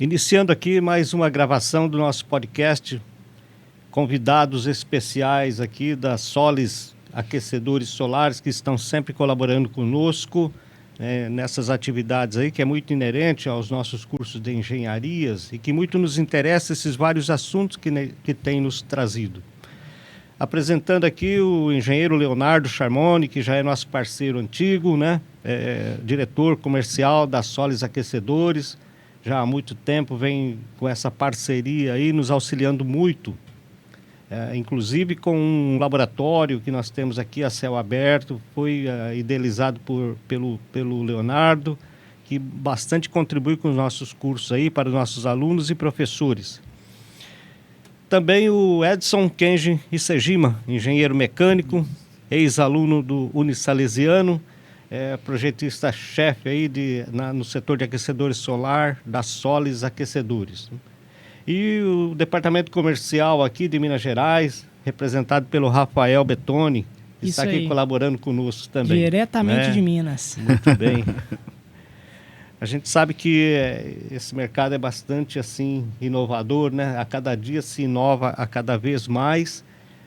Iniciando aqui mais uma gravação do nosso podcast, convidados especiais aqui da Solis Aquecedores Solares, que estão sempre colaborando conosco nessas atividades aí, que é muito inerente aos nossos cursos de engenharias e que muito nos interessa esses vários assuntos que tem nos trazido. Apresentando aqui o engenheiro Leonardo Charmoni, que já é nosso parceiro antigo, né? Diretor comercial da Solis Aquecedores. Já há muito tempo vem com essa parceria aí, nos auxiliando muito. Inclusive com um laboratório que nós temos aqui a céu aberto, foi idealizado pelo Leonardo, que bastante contribui com os nossos cursos aí, para os nossos alunos e professores. Também o Edson Kenji Isejima, engenheiro mecânico, ex-aluno do Unisalesiano, projetista-chefe aí no setor de aquecedores solar da Solis Aquecedores. E o departamento comercial aqui de Minas Gerais, representado pelo Rafael Betoni, que está aqui colaborando conosco também. Diretamente de Minas. Muito bem. A gente sabe que esse mercado é bastante assim inovador, né? A cada dia se inova a cada vez mais.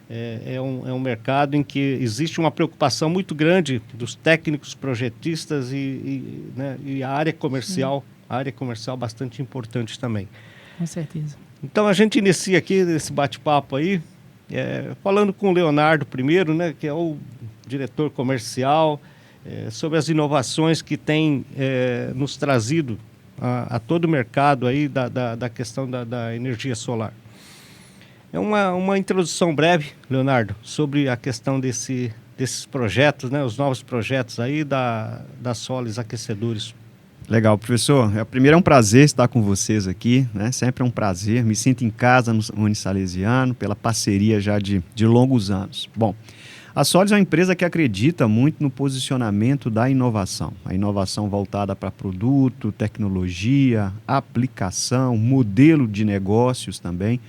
É um mercado em que existe uma preocupação muito grande dos técnicos projetistas e a área comercial. A área comercial bastante importante também. Com certeza. Então a gente inicia aqui esse bate-papo aí, falando com o Leonardo primeiro, né? Que é o diretor comercial, sobre as inovações que tem nos trazido a todo o mercado aí da questão da energia solar. É uma introdução breve, Leonardo, sobre a questão desses projetos, né, os novos projetos aí da Solis Aquecedores. Legal, professor. Primeiro é um prazer estar com vocês aqui, né? Sempre é um prazer. Me sinto em casa no Unisalesiano, pela parceria já de longos anos. Bom, a Solis é uma empresa que acredita muito no posicionamento da inovação. A inovação voltada para produto, tecnologia, aplicação, modelo de negócios também.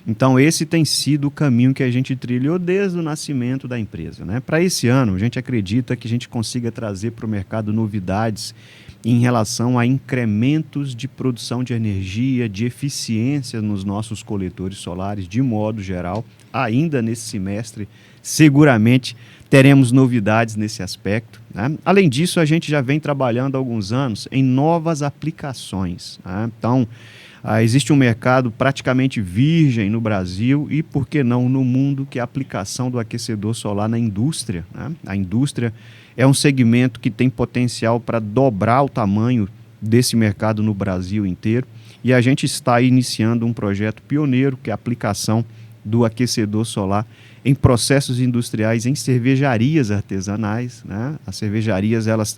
Então, esse tem sido o caminho que a gente trilhou desde o nascimento da empresa, né? Para esse ano, a gente acredita que a gente consiga trazer para o mercado novidades em relação a incrementos de produção de energia, de eficiência nos nossos coletores solares, de modo geral. Ainda nesse semestre, seguramente teremos novidades nesse aspecto, né? Além disso, a gente já vem trabalhando há alguns anos em novas aplicações, né? Então, existe um mercado praticamente virgem no Brasil e, por que não, no mundo, que é a aplicação do aquecedor solar na indústria, né? A indústria é um segmento que tem potencial para dobrar o tamanho desse mercado no Brasil inteiro e a gente está iniciando um projeto pioneiro, que é a aplicação do aquecedor solar em processos industriais, em cervejarias artesanais, né? As cervejarias, elas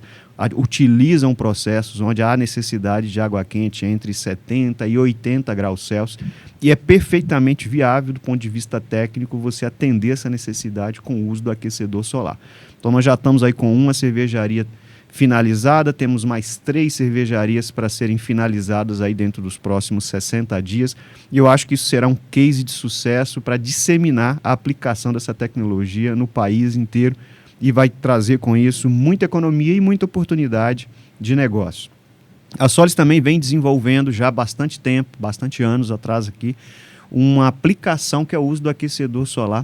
utilizam processos onde há necessidade de água quente entre 70 e 80 graus Celsius e é perfeitamente viável do ponto de vista técnico você atender essa necessidade com o uso do aquecedor solar. Então nós já estamos aí com uma cervejaria finalizada, temos mais 3 cervejarias para serem finalizadas aí dentro dos próximos 60 dias e eu acho que isso será um case de sucesso para disseminar a aplicação dessa tecnologia no país inteiro e vai trazer com isso muita economia e muita oportunidade de negócio. A Solis também vem desenvolvendo já há bastante tempo, bastante anos atrás aqui, uma aplicação que é o uso do aquecedor solar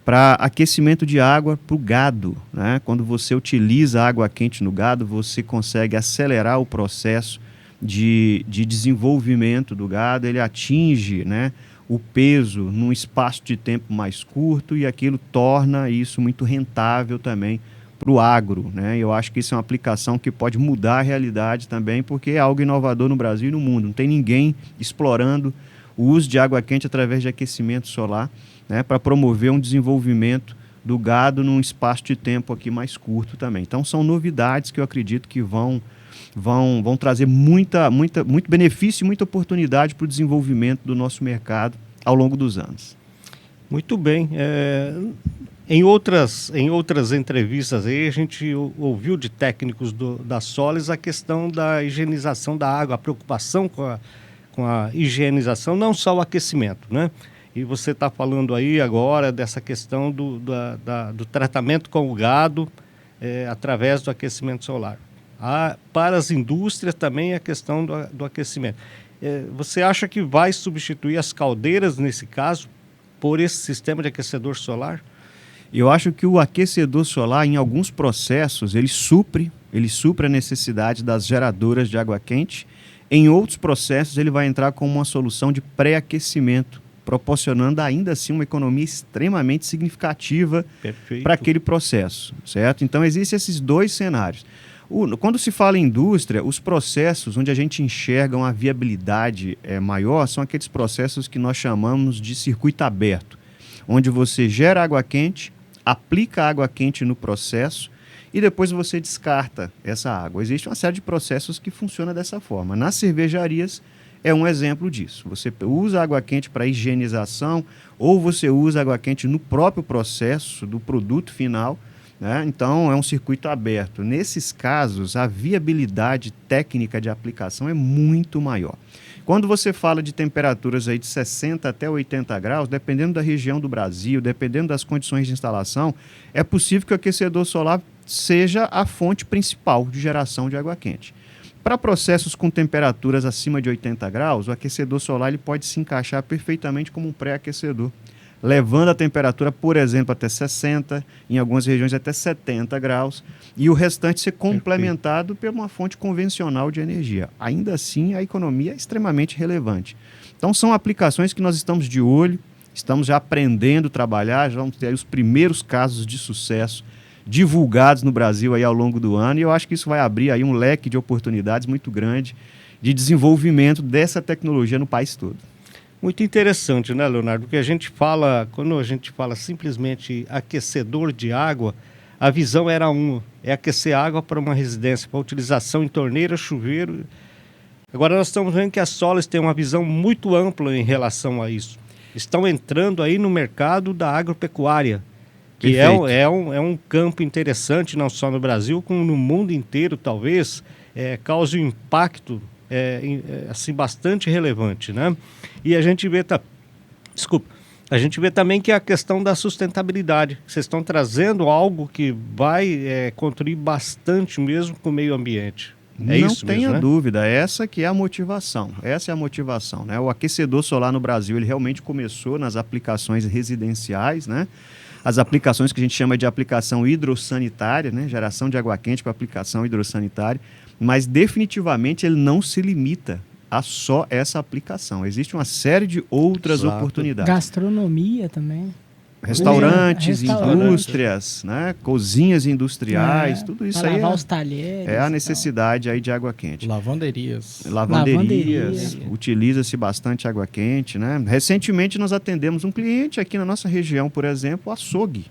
para aquecimento de água para o gado, né? Quando você utiliza água quente no gado, você consegue acelerar o processo de desenvolvimento do gado, ele atinge, né, o peso num espaço de tempo mais curto e aquilo torna isso muito rentável também para o agro, né? Eu acho que isso é uma aplicação que pode mudar a realidade também, porque é algo inovador no Brasil e no mundo. Não tem ninguém explorando o uso de água quente através de aquecimento solar, né, para promover um desenvolvimento do gado num espaço de tempo aqui mais curto também. Então, são novidades que eu acredito que vão trazer muito benefício e muita oportunidade para o desenvolvimento do nosso mercado ao longo dos anos. Muito bem. Em outras entrevistas aí, a gente ouviu de técnicos da Solis a questão da higienização da água, a preocupação com a higienização, não só o aquecimento, né? E você está falando aí agora dessa questão do tratamento com o gado através do aquecimento solar. Para as indústrias também a questão do aquecimento. Você acha que vai substituir as caldeiras, nesse caso, por esse sistema de aquecedor solar? Eu acho que o aquecedor solar, em alguns processos, ele supre a necessidade das geradoras de água quente. Em outros processos, ele vai entrar como uma solução de pré-aquecimento, proporcionando ainda assim uma economia extremamente significativa para aquele processo, certo? Então, existem esses dois cenários. Quando se fala em indústria, os processos onde a gente enxerga uma viabilidade maior são aqueles processos que nós chamamos de circuito aberto, onde você gera água quente, aplica água quente no processo e depois você descarta essa água. Existe uma série de processos que funcionam dessa forma. Nas cervejarias é um exemplo disso. Você usa água quente para higienização ou você usa água quente no próprio processo do produto final, né? Então é um circuito aberto. Nesses casos, a viabilidade técnica de aplicação é muito maior. Quando você fala de temperaturas aí de 60 até 80 graus, dependendo da região do Brasil, dependendo das condições de instalação, é possível que o aquecedor solar seja a fonte principal de geração de água quente. Para processos com temperaturas acima de 80 graus, o aquecedor solar ele pode se encaixar perfeitamente como um pré-aquecedor, levando a temperatura, por exemplo, até 60, em algumas regiões até 70 graus, e o restante ser complementado por uma fonte convencional de energia. Ainda assim, a economia é extremamente relevante. Então, são aplicações que nós estamos de olho, estamos já aprendendo a trabalhar, já vamos ter aí os primeiros casos de sucesso divulgados no Brasil aí ao longo do ano, e eu acho que isso vai abrir aí um leque de oportunidades muito grande de desenvolvimento dessa tecnologia no país todo. Muito interessante, né, Leonardo? Porque quando a gente fala simplesmente aquecedor de água, a visão era é aquecer água para uma residência, para utilização em torneira, chuveiro. Agora nós estamos vendo que a Solis tem uma visão muito ampla em relação a isso. Estão entrando aí no mercado da agropecuária, que é um campo interessante, não só no Brasil, como no mundo inteiro, talvez, cause um impacto assim, bastante relevante, né? E a gente vê, a gente vê também que a questão da sustentabilidade. Vocês estão trazendo algo que vai contribuir bastante mesmo com o meio ambiente. Não tenha dúvida, essa que é a motivação. Essa é a motivação, né? O aquecedor solar no Brasil, ele realmente começou nas aplicações residenciais, né? As aplicações que a gente chama de aplicação hidrossanitária, né? Geração de água quente para aplicação hidrossanitária, mas definitivamente ele não se limita a só essa aplicação. Existe uma série de outras oportunidades. Gastronomia também. Restaurantes, indústrias, né? Cozinhas industriais, tudo isso aí lavar os talheres, é a necessidade aí de água quente. Lavanderias. Utiliza-se bastante água quente, né? Recentemente nós atendemos um cliente aqui na nossa região, por exemplo, o açougue.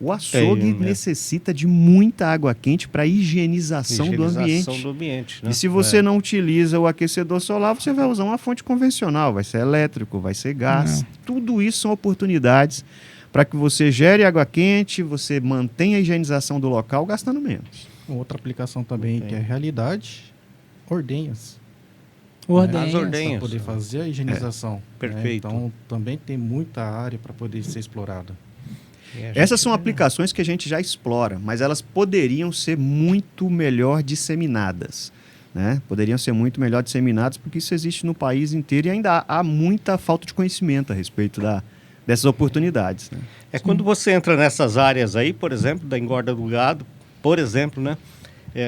O açougue necessita de muita água quente para higienização do ambiente. Né? E se você não utiliza o aquecedor solar, você vai usar uma fonte convencional, vai ser elétrico, vai ser gás. Tudo isso são oportunidades para que você gere água quente, você mantenha a higienização do local gastando menos. Outra aplicação também que é realidade, ordenhas. As ordenhas. Para poder fazer a higienização. Perfeito. Então também tem muita área para poder ser explorada. Essas são aplicações que a gente já explora, mas elas poderiam ser muito melhor disseminadas, né? Poderiam ser muito melhor disseminadas porque isso existe no país inteiro e ainda há muita falta de conhecimento a respeito dessas oportunidades, né? Quando você entra nessas áreas aí, por exemplo, da engorda do gado, por exemplo, né?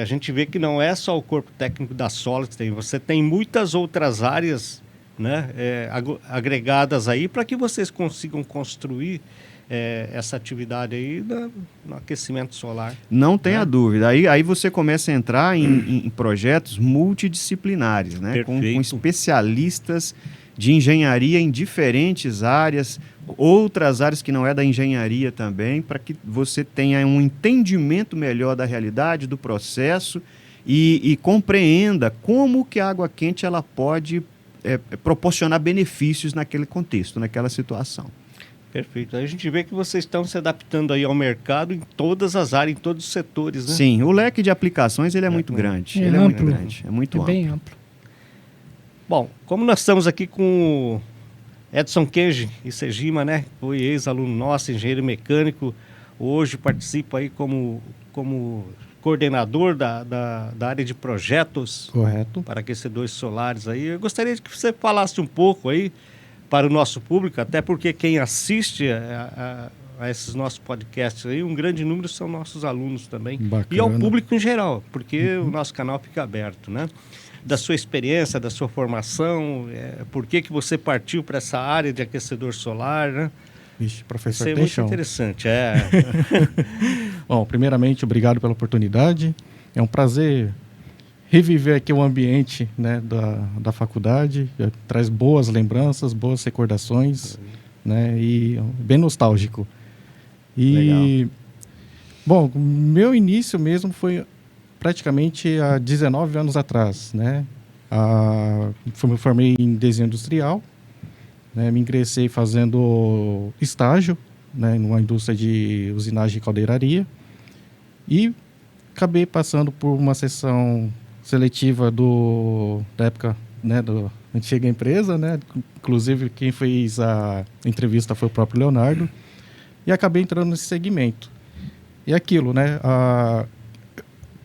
A gente vê que não é só o corpo técnico da Solis, você tem muitas outras áreas, né? Agregadas aí para que vocês consigam construir essa atividade aí no aquecimento solar. Não tenha dúvida. Aí você começa a entrar em projetos multidisciplinares, né? Com especialistas de engenharia em diferentes áreas, outras áreas que não é da engenharia também, para que você tenha um entendimento melhor da realidade, do processo e compreenda como que a água quente ela pode proporcionar benefícios naquele contexto, naquela situação. Perfeito. A gente vê que vocês estão se adaptando aí ao mercado em todas as áreas, em todos os setores, né? Sim, o leque de aplicações ele é muito grande. Ele é muito grande, é muito amplo. Bem amplo. Bom, como nós estamos aqui com o Edson Kenji e Sejima, né? Foi ex-aluno nosso, engenheiro mecânico, hoje participa aí como coordenador da área de projetos Correto. para aquecedores solares aí. Eu gostaria que você falasse um pouco aí para o nosso público, até porque quem assiste a esses nossos podcasts aí, um grande número são nossos alunos também. Bacana. E ao público em geral, porque o nosso canal fica aberto, né? Da sua experiência, da sua formação, por que você partiu para essa área de aquecedor solar, né? Vixe, professor, Isso é tem muito chão. interessante, Bom, primeiramente, obrigado pela oportunidade. É um prazer reviver aqui o ambiente, né, da faculdade. Traz boas lembranças, boas recordações, né, e bem nostálgico. E, Legal. bom, meu início mesmo foi praticamente há 19 anos atrás, né? Me formei em desenho industrial, né, me ingressei fazendo estágio, né, numa indústria de usinagem e caldeiraria e acabei passando por uma sessão seletiva da época, né, da antiga empresa, né, inclusive quem fez a entrevista foi o próprio Leonardo, e acabei entrando nesse segmento. E aquilo, né,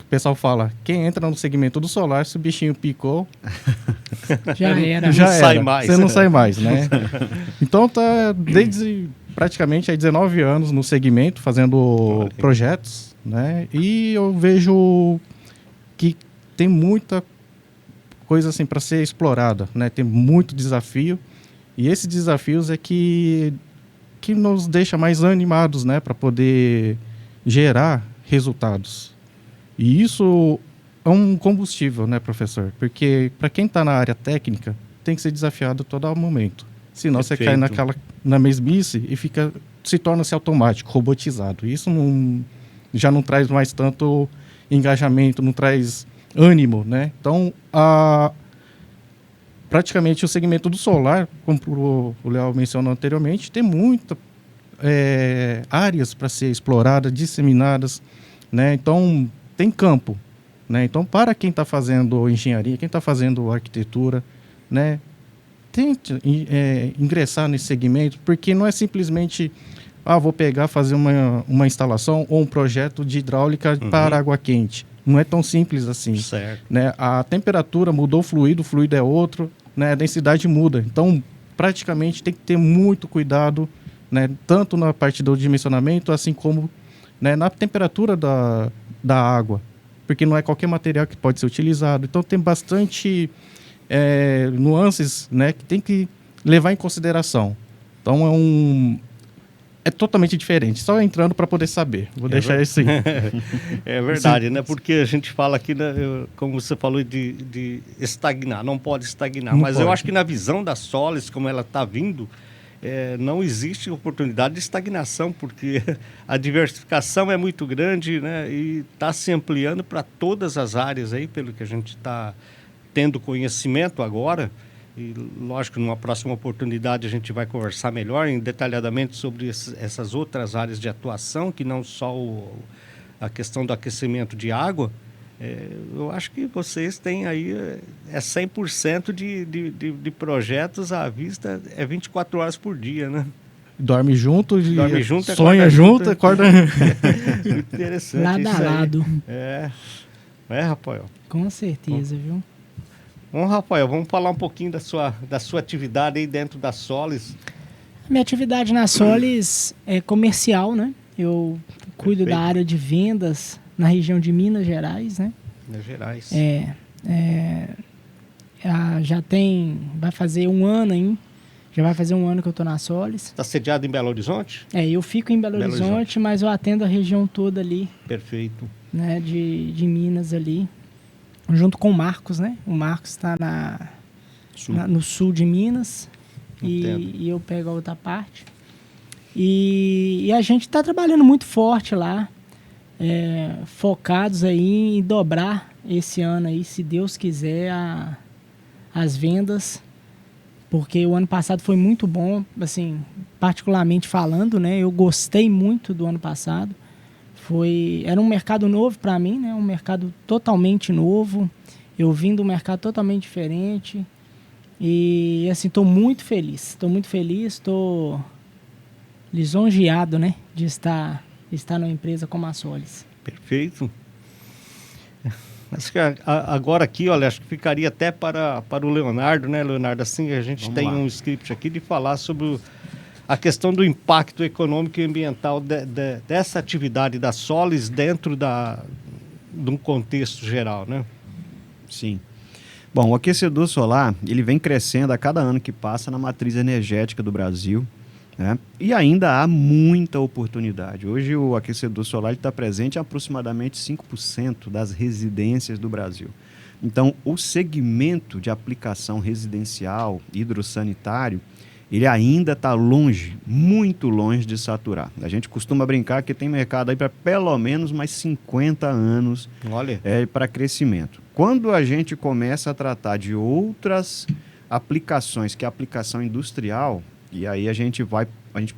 o pessoal fala, quem entra no segmento do solar, se o bichinho picou, Já era. já Não era. sai mais. Você não sai mais, né? Então tá desde praticamente há 19 anos no segmento, fazendo Olha. projetos, né? E eu vejo que tem muita coisa assim para ser explorada, né? Tem muito desafio e esses desafios é que nos deixa mais animados, né? Para poder gerar resultados. E isso é um combustível, né, professor? Porque para quem está na área técnica, tem que ser desafiado a todo momento. Senão você cai Perfeito. na mesmice e se torna-se automático, robotizado. Isso já não traz mais tanto engajamento, não traz ânimo, né? Então, praticamente o segmento do solar, como o Léo mencionou anteriormente, tem muitas áreas para ser exploradas, disseminadas, né? Então, tem campo, né? Então, para quem está fazendo engenharia, quem está fazendo arquitetura, né? Tente ingressar nesse segmento, porque não é simplesmente vou pegar, fazer uma instalação ou um projeto de hidráulica para água quente. Não é tão simples assim. Certo. Né? A temperatura mudou, o fluido é outro, né? A densidade muda. Então, praticamente tem que ter muito cuidado, né? Tanto na parte do dimensionamento, assim como, né, na temperatura da água, porque não é qualquer material que pode ser utilizado. Então, tem bastante nuances, né, que tem que levar em consideração. Então, é totalmente diferente. Só entrando para poder saber. Vou deixar isso aí. É verdade, né? Porque a gente fala aqui, né, como você falou, de estagnar. Não pode estagnar. Não Mas eu pode. acho que na visão da Solis, como ela está vindo, não existe oportunidade de estagnação, porque a diversificação é muito grande, né? E está se ampliando para todas as áreas aí, pelo que a gente está tendo conhecimento agora. E, lógico, numa próxima oportunidade a gente vai conversar melhor, detalhadamente, sobre essas outras áreas de atuação, que não só a questão do aquecimento de água. Eu acho que vocês têm aí 100% de projetos à vista, 24 horas por dia, né? Dorme junto, acorda sonha junto, acorda... Muito interessante Lado isso a aí. lado. Rafael? Com certeza, viu? Bom, Rafael, vamos falar um pouquinho da sua atividade aí dentro da Solis. Minha atividade na Solis é comercial, né? Eu cuido Perfeito. da área de vendas na região de Minas Gerais, né? Minas Gerais. Vai fazer um ano, hein? Já vai fazer um ano que eu tô na Solis. Está sediado em Belo Horizonte? Eu fico em Belo Horizonte, mas eu atendo a região toda ali, Perfeito. né? De Minas ali, junto com o Marcos, né? O Marcos está no sul de Minas e eu pego a outra parte. E a gente está trabalhando muito forte lá, focados aí em dobrar esse ano aí, se Deus quiser, as vendas, porque o ano passado foi muito bom, assim, particularmente falando, né? Eu gostei muito do ano passado. Era um mercado novo para mim, né? Um mercado totalmente novo. Eu vim de um mercado totalmente diferente. E, assim, estou muito feliz. Estou lisonjeado, né? De estar numa empresa como a Solis. Perfeito. Acho que agora aqui, olha, acho que ficaria até para o Leonardo, né, Leonardo? Assim, a gente tem um script aqui de falar sobre a questão do impacto econômico e ambiental dessa atividade da Solis dentro de um contexto geral, né? Sim. Bom, o aquecedor solar, ele vem crescendo a cada ano que passa na matriz energética do Brasil, né? E ainda há muita oportunidade. Hoje o aquecedor solar está presente em aproximadamente 5% das residências do Brasil. Então, o segmento de aplicação residencial hidrossanitário, ele ainda está longe, muito longe de saturar. A gente costuma brincar que tem mercado aí para pelo menos mais 50 anos para crescimento. Quando a gente começa a tratar de outras aplicações, que é a aplicação industrial, e aí a gente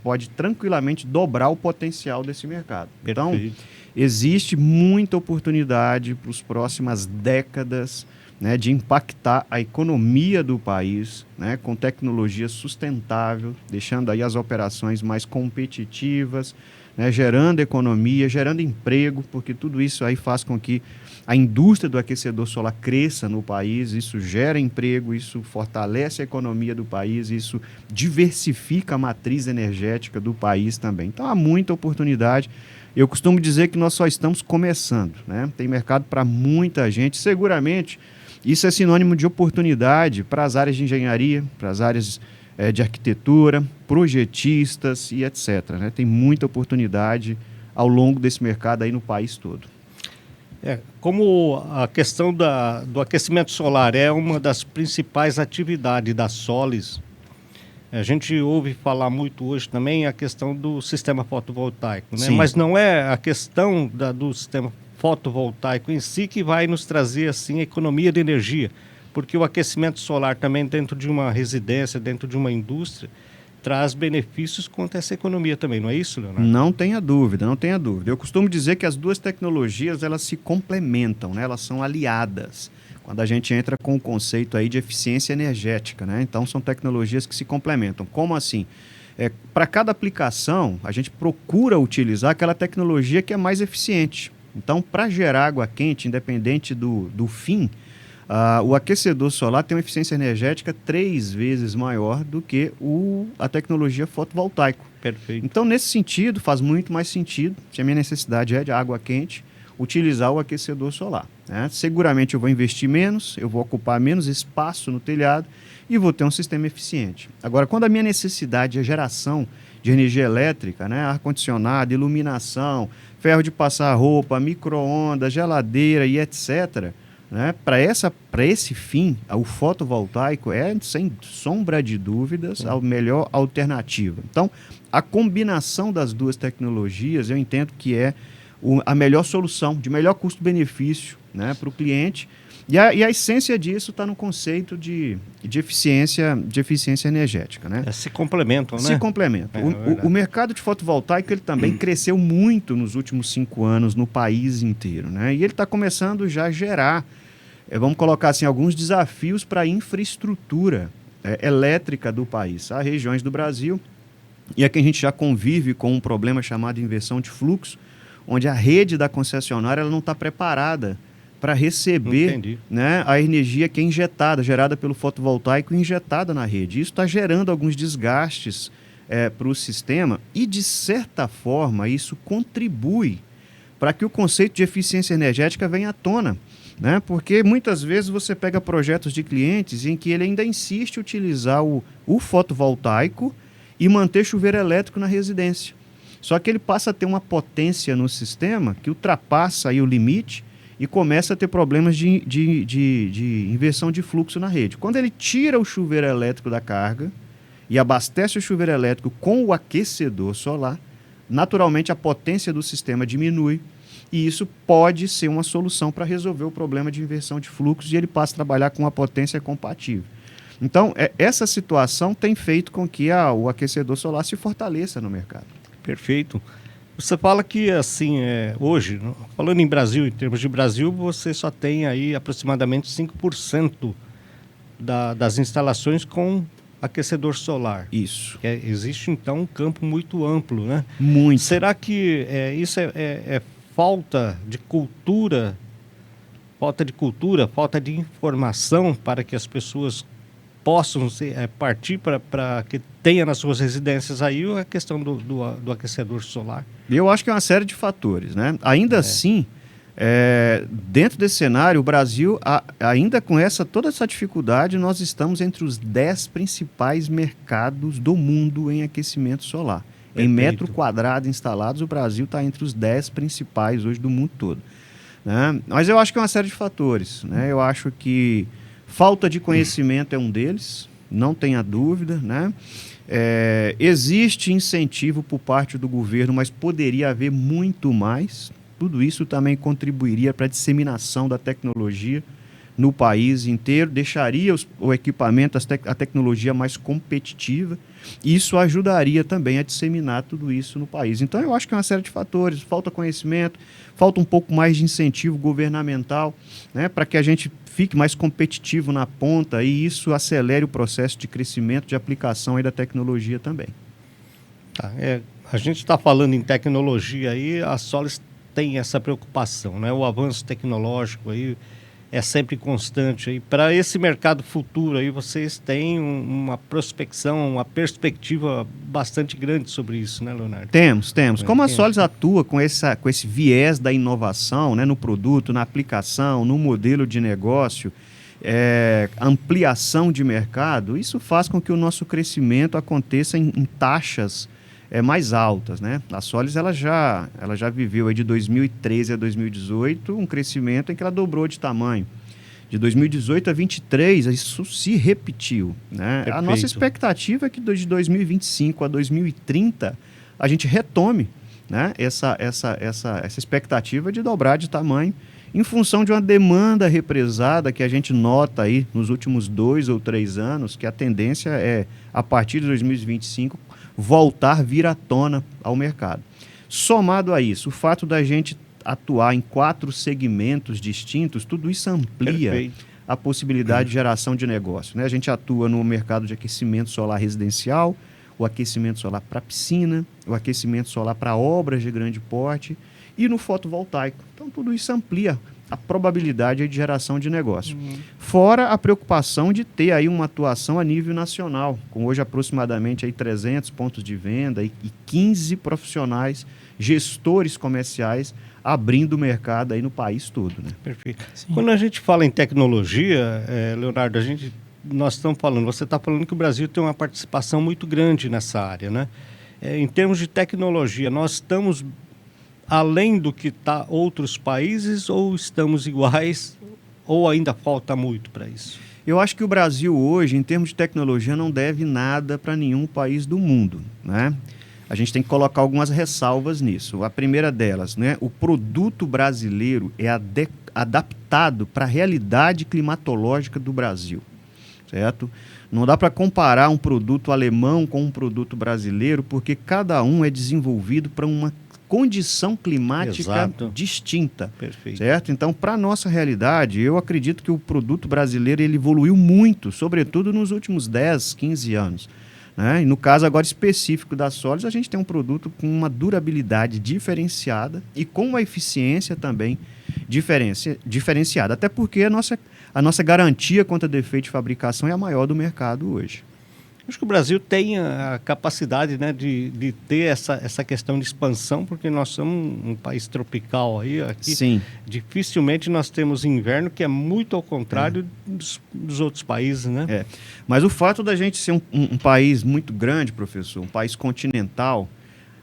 pode tranquilamente dobrar o potencial desse mercado. Então, existe muita oportunidade para as próximas décadas, né, de impactar a economia do país, né, com tecnologia sustentável, deixando aí as operações mais competitivas, né, gerando economia, gerando emprego, porque tudo isso aí faz com que a indústria do aquecedor solar cresça no país, isso gera emprego, isso fortalece a economia do país, isso diversifica a matriz energética do país também. Então há muita oportunidade. Eu costumo dizer que nós só estamos começando, né? Tem mercado para muita gente, seguramente. Isso é sinônimo de oportunidade para as áreas de engenharia, para as áreas de arquitetura, projetistas e etc, né? Tem muita oportunidade ao longo desse mercado aí no país todo. Como a questão do aquecimento solar é uma das principais atividades da Solis, a gente ouve falar muito hoje também a questão do sistema fotovoltaico, né? Mas não é a questão do sistema fotovoltaico em si que vai nos trazer assim economia de energia, porque o aquecimento solar também dentro de uma residência, dentro de uma indústria, traz benefícios quanto a essa economia também, não é isso, Leonardo? Não tenha dúvida, não tenha dúvida. Eu costumo dizer que as duas tecnologias, elas se complementam, né? Elas são aliadas, quando a gente entra com o conceito aí de eficiência energética, né? Então, são tecnologias que se complementam. Como assim? Para cada aplicação, a gente procura utilizar aquela tecnologia que é mais eficiente. Então, para gerar água quente, independente do fim, o aquecedor solar tem uma eficiência energética 3 vezes maior do que a tecnologia fotovoltaica. Perfeito. Então, nesse sentido, faz muito mais sentido, se a minha necessidade é de água quente, utilizar o aquecedor solar, né? Seguramente eu vou investir menos, eu vou ocupar menos espaço no telhado e vou ter um sistema eficiente. Agora, quando a minha necessidade é geração de energia elétrica, né? Ar-condicionado, iluminação, ferro de passar roupa, micro-ondas, geladeira e etc., né? Para esse fim, o fotovoltaico é, sem sombra de dúvidas, a melhor alternativa. Então, a combinação das duas tecnologias, eu entendo que é a melhor solução, de melhor custo-benefício, né, para o cliente. E a essência disso está no conceito de eficiência energética, né? Se complementam, né? Se complementam. O mercado de fotovoltaico ele também cresceu muito nos últimos 5 anos no país inteiro, né? E ele está começando já a gerar, vamos colocar assim, alguns desafios para a infraestrutura elétrica do país. Há regiões do Brasil, e aqui a gente já convive com um problema chamado inversão de fluxo, onde a rede da concessionária ela não está preparada para receber, né, a energia que é injetada, gerada pelo fotovoltaico e injetada na rede. Isso está gerando alguns desgastes para o sistema e, de certa forma, isso contribui para que o conceito de eficiência energética venha à tona, né? Porque muitas vezes você pega projetos de clientes em que ele ainda insiste em utilizar o fotovoltaico e manter chuveiro elétrico na residência. Só que ele passa a ter uma potência no sistema que ultrapassa aí o limite e começa a ter problemas de inversão de fluxo na rede. Quando ele tira o chuveiro elétrico da carga e abastece o chuveiro elétrico com o aquecedor solar, naturalmente a potência do sistema diminui e isso pode ser uma solução para resolver o problema de inversão de fluxo e ele passa a trabalhar com uma potência compatível. Então, essa situação tem feito com que o aquecedor solar se fortaleça no mercado. Perfeito. Você fala que, assim, hoje, falando em Brasil, em termos de Brasil, você só tem aí aproximadamente 5% das instalações com aquecedor solar. Isso. Existe, então, um campo muito amplo, né? Muito. Será que isso é falta de cultura falta de cultura, falta de informação para que as pessoas possam partir para que tenha nas suas residências aí a questão do aquecedor solar. Eu acho que é uma série de fatores, né? Ainda assim, dentro desse cenário, o Brasil, ainda com toda essa dificuldade, nós estamos entre os 10 principais mercados do mundo em aquecimento solar. Perfeito. Em metro quadrado instalados, o Brasil está entre os 10 principais hoje do mundo todo, né? Mas eu acho que é uma série de fatores, né? Eu acho que falta de conhecimento é um deles, não tenha dúvida, né? Existe incentivo por parte do governo, mas poderia haver muito mais. Tudo isso também contribuiria para a disseminação da tecnologia no país inteiro, deixaria o equipamento, a tecnologia mais competitiva, e isso ajudaria também a disseminar tudo isso no país. Então, eu acho que é uma série de fatores, falta conhecimento, falta um pouco mais de incentivo governamental, né, para que a gente fique mais competitivo na ponta e isso acelere o processo de crescimento, de aplicação aí da tecnologia também. Tá, a gente está falando em tecnologia aí, a Solis tem essa preocupação, né? O avanço tecnológico aí é sempre constante aí. Para esse mercado futuro aí, vocês têm uma prospecção, uma perspectiva bastante grande sobre isso, né, Leonardo? Temos. Como a Solis atua com esse viés da inovação, né, no produto, na aplicação, no modelo de negócio, ampliação de mercado, isso faz com que o nosso crescimento aconteça em taxas mais altas, né? A Solis ela já viveu aí de 2013 a 2018 um crescimento em que ela dobrou de tamanho. De 2018 a 2023 isso se repetiu, né? A nossa expectativa é que de 2025 a 2030 a gente retome, né, essa expectativa de dobrar de tamanho em função de uma demanda represada que a gente nota aí nos últimos 2 ou 3 anos, que a tendência é, a partir de 2025, vir à tona ao mercado. Somado a isso, o fato da gente atuar em 4 segmentos distintos, tudo isso amplia a possibilidade de geração de negócio, né? A gente atua no mercado de aquecimento solar residencial, o aquecimento solar para piscina, o aquecimento solar para obras de grande porte e no fotovoltaico. Então, tudo isso amplia a probabilidade de geração de negócio. Fora a preocupação de ter aí uma atuação a nível nacional, com hoje aproximadamente aí 300 pontos de venda e 15 profissionais, gestores comerciais, abrindo o mercado aí no país todo, né? Perfeito. Sim. Quando a gente fala em tecnologia, Leonardo, nós estamos falando, você está falando que o Brasil tem uma participação muito grande nessa área, né? Em termos de tecnologia, nós estamos além do que está outros países ou estamos iguais ou ainda falta muito para isso? Eu acho que o Brasil hoje, em termos de tecnologia, não deve nada para nenhum país do mundo, né? A gente tem que colocar algumas ressalvas nisso. A primeira delas, né, o produto brasileiro é adaptado para a realidade climatológica do Brasil, certo? Não dá para comparar um produto alemão com um produto brasileiro, porque cada um é desenvolvido para uma condição climática distinta. Perfeito. Certo? Então, para a nossa realidade, eu acredito que o produto brasileiro ele evoluiu muito, sobretudo nos últimos 10, 15 anos. Né? E no caso agora específico da Solis, a gente tem um produto com uma durabilidade diferenciada e com uma eficiência também diferenciada. Até porque a nossa garantia contra defeito de fabricação é a maior do mercado hoje. Acho que o Brasil tem a capacidade, né, de ter essa questão de expansão, porque nós somos um país tropical aí. Aqui, sim, dificilmente nós temos inverno, que é muito ao contrário dos outros países, né? Mas o fato da gente ser um país muito grande, professor, um país continental,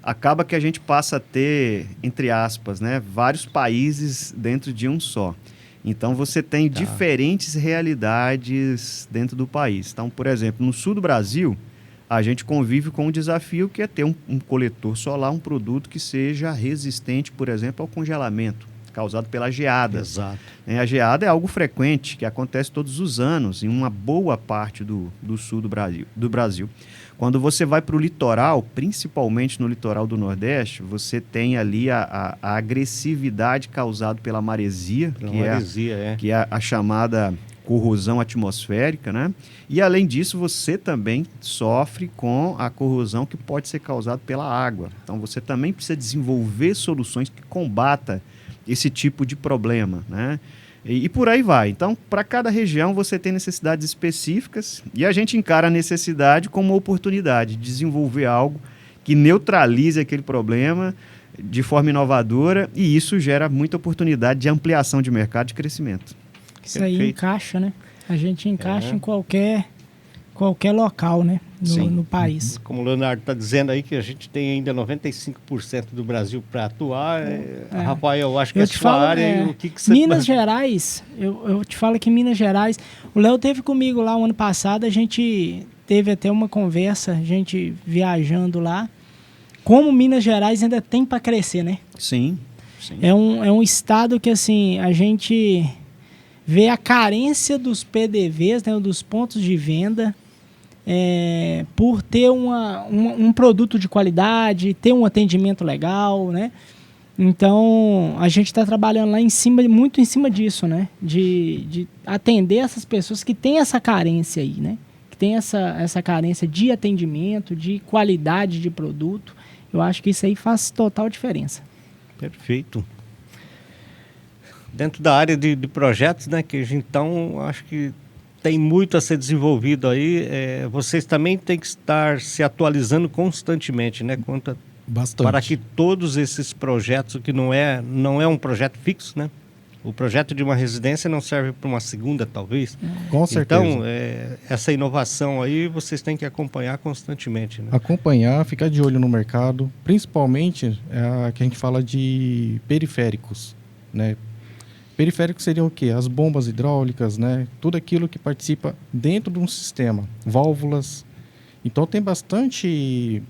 acaba que a gente passa a ter, entre aspas, né, vários países dentro de um só. Então, você tem diferentes realidades dentro do país. Então, por exemplo, no sul do Brasil, a gente convive com um desafio que é ter um coletor solar, um produto que seja resistente, por exemplo, ao congelamento causado pelas geadas. Exato. A geada é algo frequente, que acontece todos os anos, em uma boa parte do sul do Brasil. Quando você vai para o litoral, principalmente no litoral do Nordeste, você tem ali a agressividade causada pela maresia, que é a chamada corrosão atmosférica, né? E, além disso, você também sofre com a corrosão que pode ser causada pela água. Então, você também precisa desenvolver soluções que combatam esse tipo de problema, né? E por aí vai. Então, para cada região você tem necessidades específicas e a gente encara a necessidade como uma oportunidade de desenvolver algo que neutralize aquele problema de forma inovadora, e isso gera muita oportunidade de ampliação de mercado, de crescimento. Isso aí Perfeito. encaixa, né? A gente encaixa em qualquer local, né? No país. Como o Leonardo está dizendo aí que a gente tem ainda 95% do Brasil para atuar. Rafael, eu acho que é sua área. E o que você... Minas Gerais, eu te falo que Minas Gerais... O Léo teve comigo lá o ano passado, a gente teve até uma conversa, a gente viajando lá. Como Minas Gerais ainda tem para crescer, né? Sim. É um estado que, assim, a gente vê a carência dos PDVs, né, dos pontos de venda, por ter um produto de qualidade, ter um atendimento legal, né? Então, a gente está trabalhando lá muito em cima disso, né? De atender essas pessoas que têm essa carência aí, né? Que tem essa carência de atendimento, de qualidade de produto. Eu acho que isso aí faz total diferença. Perfeito. Dentro da área de projetos, né, que a gente, então, acho que tem muito a ser desenvolvido aí. Vocês também têm que estar se atualizando constantemente, né? Bastante. Para que todos esses projetos, que não é um projeto fixo, né? O projeto de uma residência não serve para uma segunda, talvez. Com certeza. Então, essa inovação aí, vocês têm que acompanhar constantemente, né? Acompanhar, ficar de olho no mercado, principalmente a que a gente fala de periféricos, né? Periféricos seriam o quê? As bombas hidráulicas, né? Tudo aquilo que participa dentro de um sistema, válvulas. Então tem bastante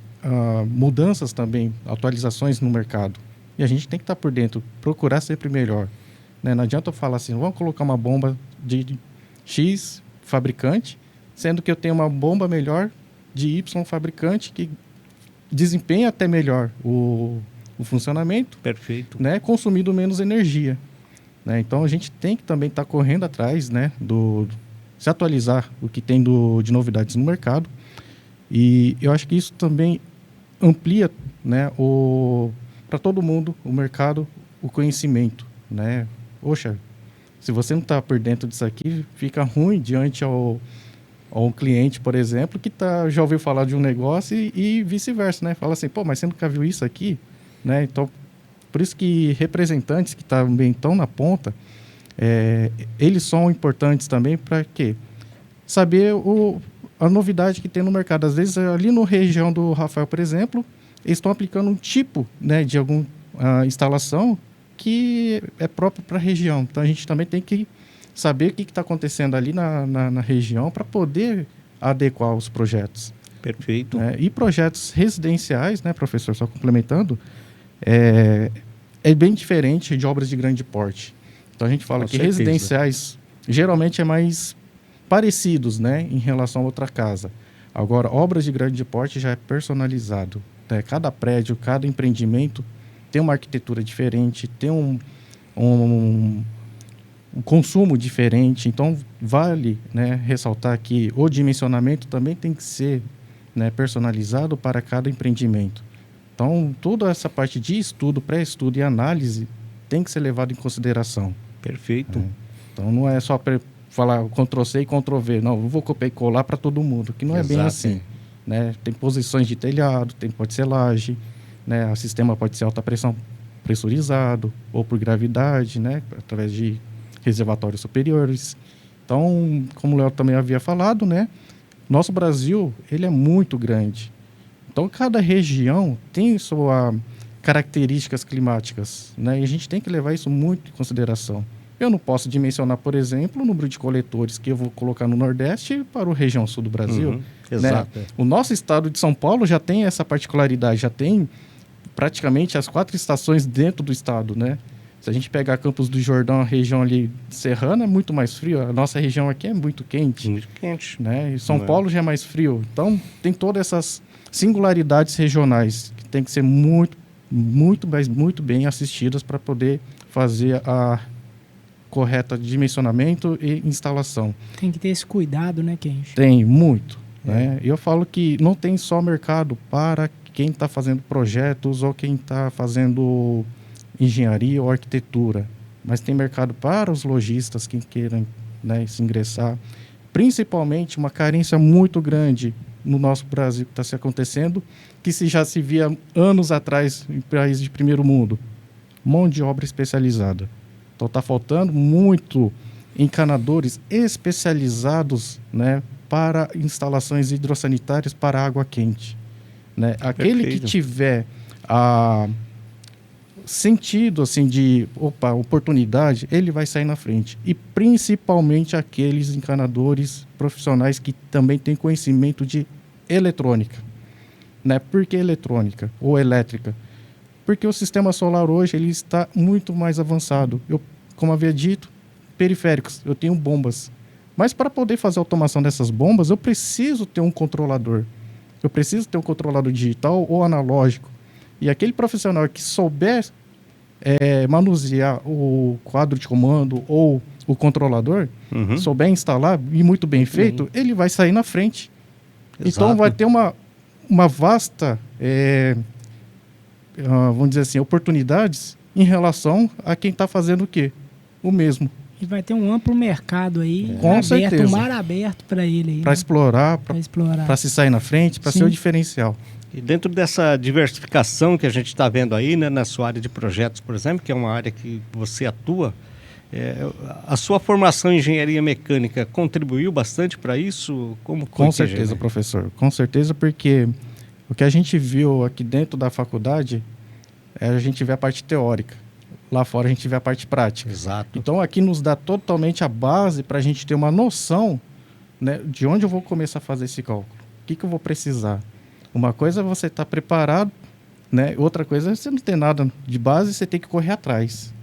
mudanças também, atualizações no mercado. E a gente tem que estar por dentro, procurar sempre melhor. Né? Não adianta eu falar assim, vamos colocar uma bomba de X fabricante, sendo que eu tenho uma bomba melhor de Y fabricante que desempenha até melhor o funcionamento, Perfeito. né? Consumindo menos energia. Né? Então a gente tem que também estar correndo atrás, né? Se atualizar o que tem de novidades no mercado. E eu acho que isso também amplia, né, para todo mundo, o mercado, o conhecimento. Né? Poxa, se você não está por dentro disso aqui, fica ruim diante ao cliente, por exemplo, que já ouviu falar de um negócio e vice-versa. Né? Fala assim, pô, mas você nunca viu isso aqui? Né? Então, por isso que representantes que também estão na ponta, eles são importantes também para quê? Saber a novidade que tem no mercado. Às vezes, ali na região do Rafael, por exemplo, eles estão aplicando um tipo, né, de alguma instalação que é próprio para a região. Então, a gente também tem que saber o que está acontecendo ali na região para poder adequar os projetos. Perfeito. E projetos residenciais, né, professor, só complementando, é bem diferente de obras de grande porte. Então, a gente fala Com que certeza. residenciais geralmente é mais parecidos, né, em relação a outra casa. Agora, obras de grande porte já é personalizado. Né? Cada prédio, cada empreendimento tem uma arquitetura diferente, tem um consumo diferente. Então, vale, né, ressaltar que o dimensionamento também tem que ser, né, personalizado para cada empreendimento. Então, toda essa parte de estudo, pré-estudo e análise tem que ser levado em consideração. Perfeito. Então, não é só falar Ctrl+C e Ctrl+V. Não, eu vou copiar e colar para todo mundo, que não é bem assim. Né? Tem posições de telhado, pode ser laje, né? O sistema pode ser alta pressão pressurizado ou por gravidade, né? Através de reservatórios superiores. Então, como o Léo também havia falado, né? Nosso Brasil, ele é muito grande. Então, cada região tem suas características climáticas, né? E a gente tem que levar isso muito em consideração. Eu não posso dimensionar, por exemplo, o número de coletores que eu vou colocar no Nordeste para a região sul do Brasil. Uhum, exato. Né? O nosso estado de São Paulo já tem essa particularidade, já tem praticamente as 4 estações dentro do estado, né? Se a gente pegar Campos do Jordão, a região ali serrana, é muito mais frio. A nossa região aqui é muito quente. Muito quente. Né? E São Paulo já é mais frio. Então, tem todas essas singularidades regionais que tem que ser muito bem assistidas para poder fazer a correta dimensionamento e instalação. Tem que ter esse cuidado, né, Kenji? Tem, muito. Né? Eu falo que não tem só mercado para quem está fazendo projetos ou quem está fazendo engenharia ou arquitetura. mas tem mercado para os lojistas que queiram, né, se ingressar. Principalmente uma carência muito grande no nosso Brasil que está se acontecendo, que já se via anos atrás em países de primeiro mundo. Mão de obra especializada. Então está faltando muito encanadores especializados, né, para instalações hidrossanitárias para água quente. Né? Aquele Perfeito. que tiver sentido assim, de oportunidade, ele vai sair na frente. E principalmente aqueles encanadores profissionais que também têm conhecimento de eletrônica. Né? Por que eletrônica ou elétrica? Porque o sistema solar hoje ele está muito mais avançado. Eu, como havia dito, periféricos, eu tenho bombas. Mas para poder fazer a automação dessas bombas, eu preciso ter um controlador. Eu preciso ter um controlador digital ou analógico. E aquele profissional que souber manusear o quadro de comando ou o controlador, souber instalar e muito bem feito, ele vai sair na frente. Exato. Então vai ter uma vasta, vamos dizer assim, oportunidades em relação a quem está fazendo o quê? O mesmo. E vai ter um amplo mercado aí, Com aberto, certeza. um mar aberto para ele aí. Para explorar, Para explorar. para se sair na frente, para Sim. ser o diferencial. E dentro dessa diversificação que a gente está vendo aí, né, na sua área de projetos, por exemplo, que é uma área que você atua, a sua formação em engenharia mecânica contribuiu bastante para isso? Como Com certeza, professor. Com certeza, porque o que a gente viu aqui dentro da faculdade, a gente vê a parte teórica. Lá fora a gente vê a parte prática. Exato. Então aqui nos dá totalmente a base para a gente ter uma noção, né, de onde eu vou começar a fazer esse cálculo. O que eu vou precisar? Uma coisa é você estar preparado, né? Outra coisa é você não ter nada de base, você tem que correr atrás.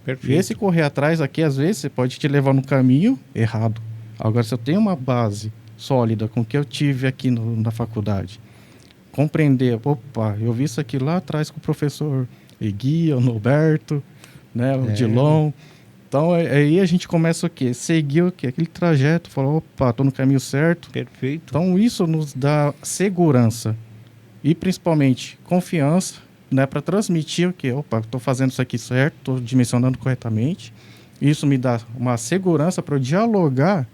Perfeito. E esse correr atrás aqui, às vezes, você pode te levar no caminho errado. Agora, se eu tenho uma base sólida com o que eu tive aqui na faculdade, compreender, opa, eu vi isso aqui lá atrás com o professor Egui, o Norberto, né, o Dilon. Então, aí a gente começa o quê? Seguir o quê? Aquele trajeto, falar, opa, estou no caminho certo. Perfeito. Então, isso nos dá segurança e, principalmente, confiança, né, para transmitir o quê? Opa, estou fazendo isso aqui certo, estou dimensionando corretamente. Isso me dá uma segurança para eu dialogar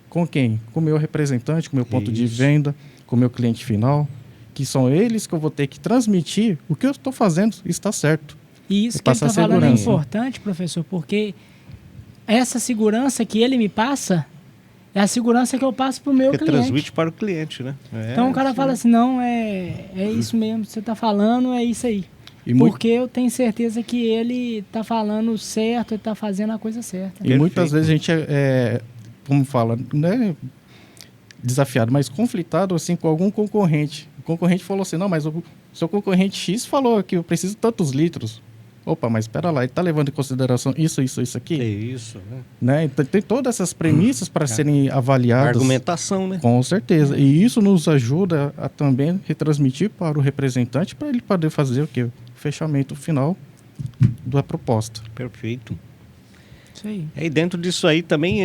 com quem? Com o meu representante, com o meu ponto de venda, com o meu cliente final, que são eles que eu vou ter que transmitir o que eu estou fazendo está certo. E isso E que ele passar está falando é segurança. importante, professor, porque essa segurança que ele me passa é a segurança que eu passo para o meu Que cliente. transmite para o cliente, né? Então o cara fala assim, não, é isso mesmo que você está falando, é isso aí. E Porque eu tenho certeza que ele está falando certo, ele está fazendo a coisa certa. E muitas vezes a gente como fala, né, desafiado, mas conflitado assim com algum concorrente. O concorrente falou assim, não, mas o seu concorrente X falou que eu preciso de tantos litros. Opa, mas espera lá, ele está levando em consideração isso aqui? É isso, né? Né? Então, tem todas essas premissas para serem avaliadas. Argumentação, né? Com certeza. E isso nos ajuda a também retransmitir para o representante, para ele poder fazer o quê? O fechamento final da proposta. Perfeito. Isso aí. E dentro disso aí também,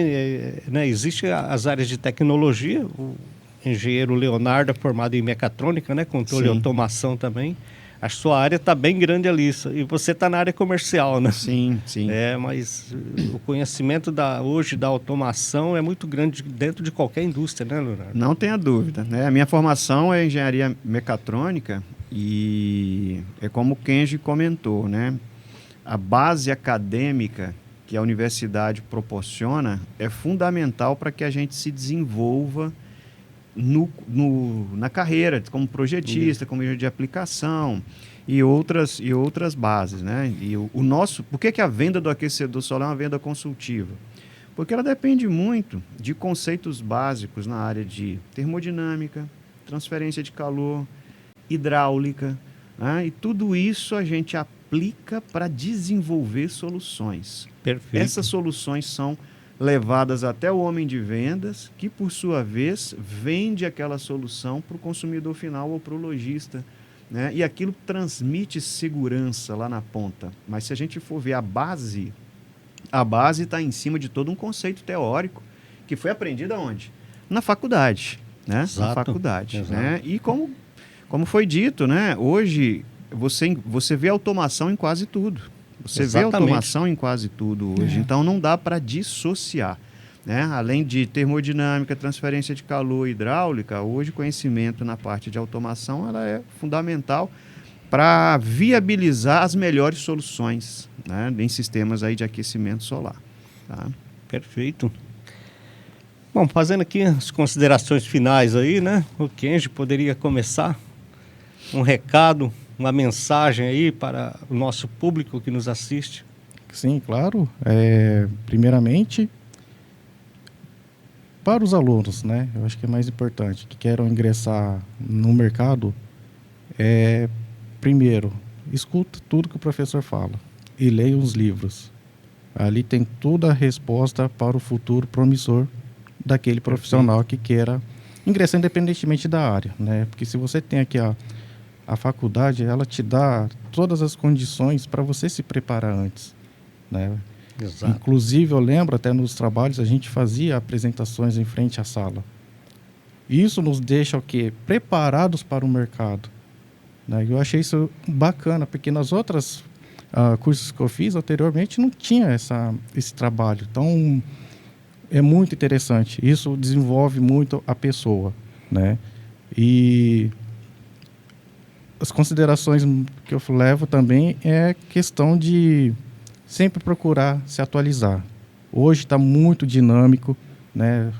né, existe as áreas de tecnologia. O engenheiro Leonardo é formado em mecatrônica, né? Controle e Sim. automação também. A sua área está bem grande ali. E você está na área comercial, né? Sim, sim. Mas o conhecimento hoje da automação é muito grande dentro de qualquer indústria, né, Leonardo? Não tenha dúvida, né? A minha formação é engenharia mecatrônica e é como o Kenji comentou, né? A base acadêmica que a universidade proporciona é fundamental para que a gente se desenvolva na carreira, como projetista, como engenheiro de aplicação e outras bases, né? E por que a venda do aquecedor solar é uma venda consultiva? Porque ela depende muito de conceitos básicos na área de termodinâmica, transferência de calor, hidráulica, né? E tudo isso a gente aplica para desenvolver soluções. Perfeito. Essas soluções são levadas até o homem de vendas, que por sua vez vende aquela solução para o consumidor final ou para o lojista, né? E aquilo transmite segurança lá na ponta. Mas se a gente for ver a base está em cima de todo um conceito teórico que foi aprendido aonde? Na faculdade, né? Exato. Na faculdade, Exato. né? E como foi dito, né? Hoje você vê automação em quase tudo. Você Exatamente. vê automação em quase tudo hoje, então não dá para dissociar. Né? Além de termodinâmica, transferência de calor, hidráulica, hoje o conhecimento na parte de automação ela é fundamental para viabilizar as melhores soluções, né, em sistemas aí de aquecimento solar. Tá? Perfeito. Bom, fazendo aqui as considerações finais aí, né? O Kenji poderia começar um recado, uma mensagem aí para o nosso público que nos assiste. Sim, claro. Primeiramente, para os alunos, né? Eu acho que é mais importante, que queiram ingressar no mercado, primeiro, escuta tudo que o professor fala e leia os livros. Ali tem toda a resposta para o futuro promissor daquele profissional que queira ingressar independentemente da área, né? Porque se você tem aqui a faculdade, ela te dá todas as condições para você se preparar antes, né? Exato. Inclusive, eu lembro até nos trabalhos, a gente fazia apresentações em frente à sala. Isso nos deixa o quê? Preparados para o mercado. Né? Eu achei isso bacana, porque nas outras cursos que eu fiz anteriormente não tinha esse trabalho. Então, é muito interessante. Isso desenvolve muito a pessoa. Né? E as considerações que eu levo também é questão de sempre procurar se atualizar. Hoje está muito dinâmico, né?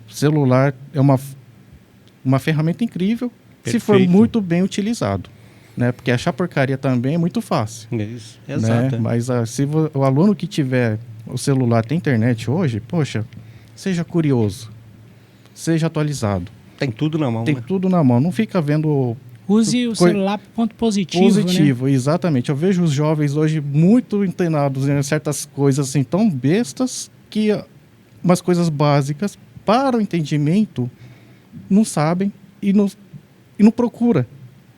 O celular é uma ferramenta incrível. Perfeito. Se for muito bem utilizado, né? Porque achar porcaria também é muito fácil. Isso, exato. Né? Mas se o aluno que tiver o celular tem internet hoje, poxa, seja curioso, seja atualizado. Tem tudo na mão, Tem né? tudo na mão. Não fica vendo... Use o celular para ponto positivo, né? Exatamente. Eu vejo os jovens hoje muito antenados em certas coisas assim tão bestas que umas coisas básicas para o entendimento não sabem e não procura.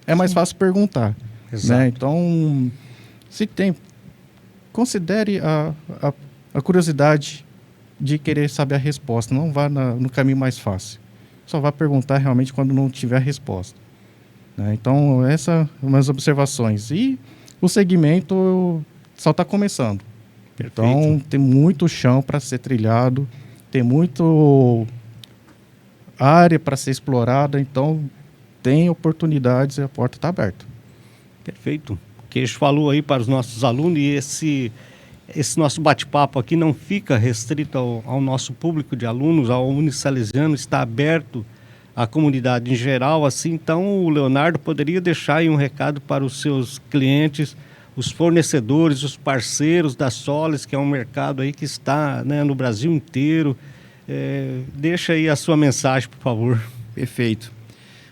É mais fácil perguntar. Exato. Né? Então, se tem, considere a curiosidade de querer saber a resposta. Não vá no caminho mais fácil. Só vá perguntar realmente quando não tiver a resposta. Então, essas são umas observações. E o segmento só está começando. Perfeito. Então, tem muito chão para ser trilhado, tem muito área para ser explorada. Então, tem oportunidades e a porta está aberta. Perfeito. O Queijo falou aí para os nossos alunos e esse nosso bate-papo aqui não fica restrito ao nosso público de alunos, ao Unisalesiano, está aberto a comunidade em geral, assim. Então o Leonardo poderia deixar aí um recado para os seus clientes, os fornecedores, os parceiros da Solis, que é um mercado aí que está, né, no Brasil inteiro. Deixa aí a sua mensagem, por favor. Perfeito.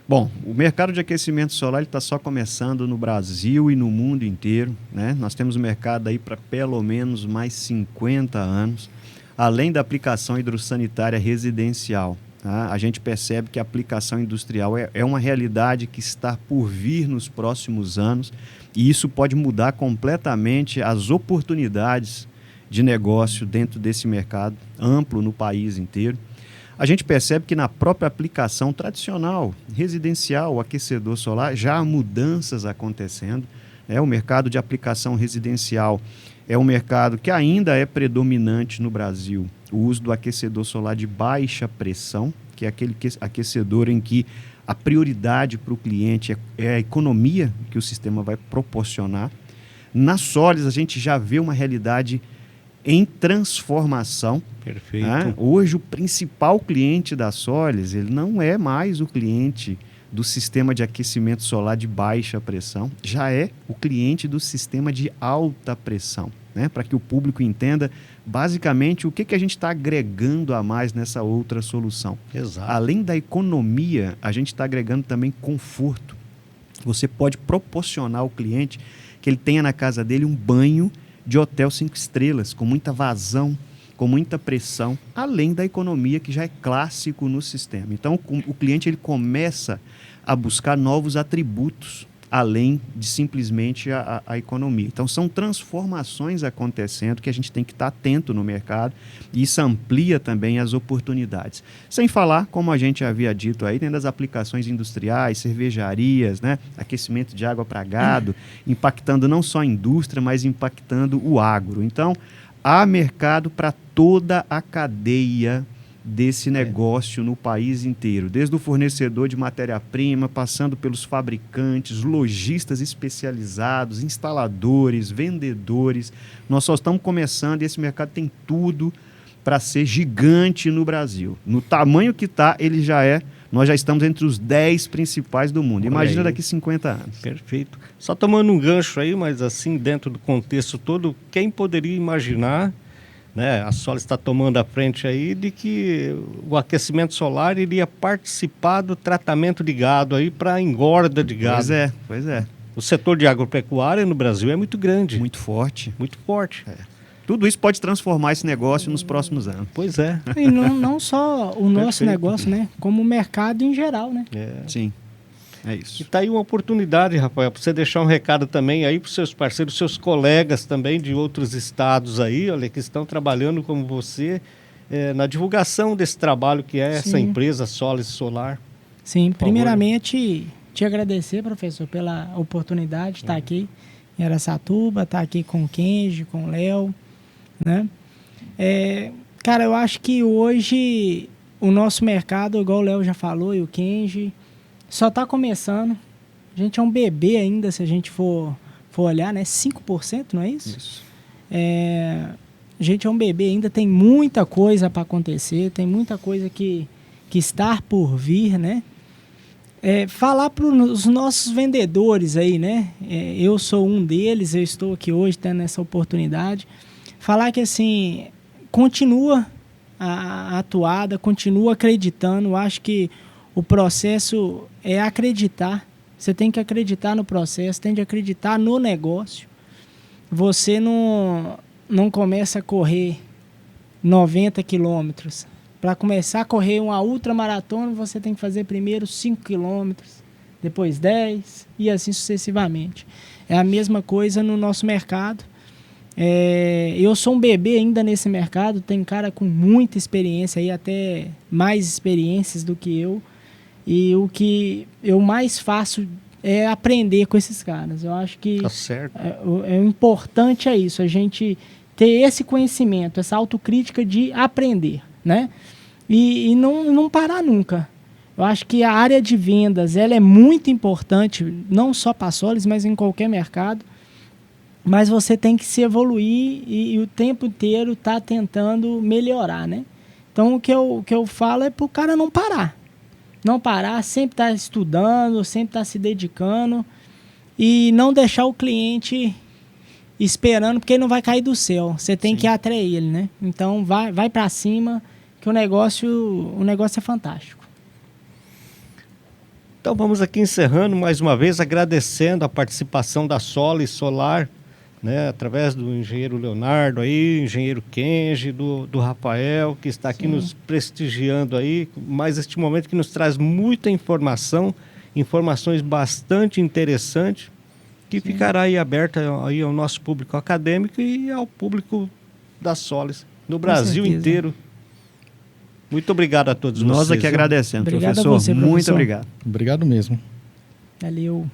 Bom, o mercado de aquecimento solar está só começando no Brasil e no mundo inteiro, né? Nós temos um mercado aí para pelo menos mais 50 anos, além da aplicação hidrossanitária residencial. Tá? A gente percebe que a aplicação industrial é uma realidade que está por vir nos próximos anos e isso pode mudar completamente as oportunidades de negócio dentro desse mercado amplo no país inteiro. A gente percebe que na própria aplicação tradicional, residencial, aquecedor solar, já há mudanças acontecendo. O mercado de aplicação residencial é um mercado que ainda é predominante no Brasil. O uso do aquecedor solar de baixa pressão, que é aquele aquecedor em que a prioridade para o cliente é a economia que o sistema vai proporcionar. Na Solis, a gente já vê uma realidade em transformação. Perfeito. Né? Hoje, o principal cliente da Solis, ele não é mais o cliente do sistema de aquecimento solar de baixa pressão, já é o cliente do sistema de alta pressão. Né? Para que o público entenda, basicamente, o que a gente está agregando a mais nessa outra solução. Exato. Além da economia, a gente está agregando também conforto. Você pode proporcionar ao cliente que ele tenha na casa dele um banho de hotel 5 estrelas, com muita vazão, com muita pressão, além da economia que já é clássico no sistema. Então, o cliente ele começa a buscar novos atributos além de simplesmente a economia. Então, são transformações acontecendo que a gente tem que estar atento no mercado e isso amplia também as oportunidades. Sem falar, como a gente havia dito aí, dentro das aplicações industriais, cervejarias, né, aquecimento de água para gado, impactando não só a indústria, mas impactando o agro. Então, há mercado para toda a cadeia desse negócio no país inteiro, desde o fornecedor de matéria-prima, passando pelos fabricantes, lojistas especializados, instaladores, vendedores. Nós só estamos começando e esse mercado tem tudo para ser gigante no Brasil. No tamanho que está, ele já é. Nós já estamos entre os 10 principais do mundo. Imagina daqui 50 anos. Perfeito. Só tomando um gancho aí, mas assim, dentro do contexto todo, quem poderia imaginar, né, a Solis está tomando a frente aí de que o aquecimento solar iria participar do tratamento de gado aí para engorda de gado. Pois é. O setor de agropecuária no Brasil é muito grande. Muito forte. Muito forte. Tudo isso pode transformar esse negócio nos próximos anos. Pois é. E não só o nosso Perfeito. negócio, né? Como o mercado em geral, né? Sim, é E isso. está aí uma oportunidade, Rafael, para você deixar um recado também aí para os seus parceiros, seus colegas também de outros estados aí, olha, que estão trabalhando como você na divulgação desse trabalho que é essa Sim. empresa Solis Solar. Sim, favor. primeiramente, te agradecer, professor, pela oportunidade de estar aqui em Araçatuba, estar aqui com o Kenji, com o Léo, né? Cara, eu acho que hoje o nosso mercado, igual o Léo já falou e o Kenji, só está começando. A gente é um bebê ainda, se a gente for olhar, né? 5%, não é isso? Isso. A gente é um bebê ainda, tem muita coisa para acontecer, tem muita coisa que está por vir, né? Falar para os nossos vendedores aí, né? Eu sou um deles, eu estou aqui hoje tendo essa oportunidade. Falar que, assim, continua a atuada, continua acreditando. Eu acho que o processo é acreditar. Você tem que acreditar no processo, tem que acreditar no negócio. Você não começa a correr 90 quilômetros. Para começar a correr uma ultramaratona, você tem que fazer primeiro 5 quilômetros, depois 10 e assim sucessivamente. É a mesma coisa no nosso mercado. Eu sou um bebê ainda nesse mercado, tem cara com muita experiência, aí até mais experiências do que eu. E o que eu mais faço é aprender com esses caras. Eu acho que Tá certo. o importante é isso, a gente ter esse conhecimento, essa autocrítica de aprender, né? E não parar nunca. Eu acho que a área de vendas ela é muito importante, não só para a Solis, mas em qualquer mercado. Mas você tem que se evoluir e o tempo inteiro tá tentando melhorar, né? Então o que eu falo é para o cara não parar. Não parar, sempre estar estudando, sempre estar se dedicando e não deixar o cliente esperando, porque ele não vai cair do céu. Você tem que ir atrás ele, né? Então vai para cima, que o negócio é fantástico. Então vamos aqui encerrando mais uma vez, agradecendo a participação da Solis Solar, né, através do engenheiro Leonardo aí, engenheiro Kenji, do Rafael, que está aqui nos prestigiando aí, mais este momento que nos traz muita informação, informações bastante interessantes, que ficará aí aberta aí ao nosso público acadêmico e ao público da Solis, no Brasil certeza. inteiro. Muito obrigado a todos vocês. Nós aqui agradecemos, Obrigado a professor. você, Muito professor. obrigado. Obrigado mesmo. Valeu.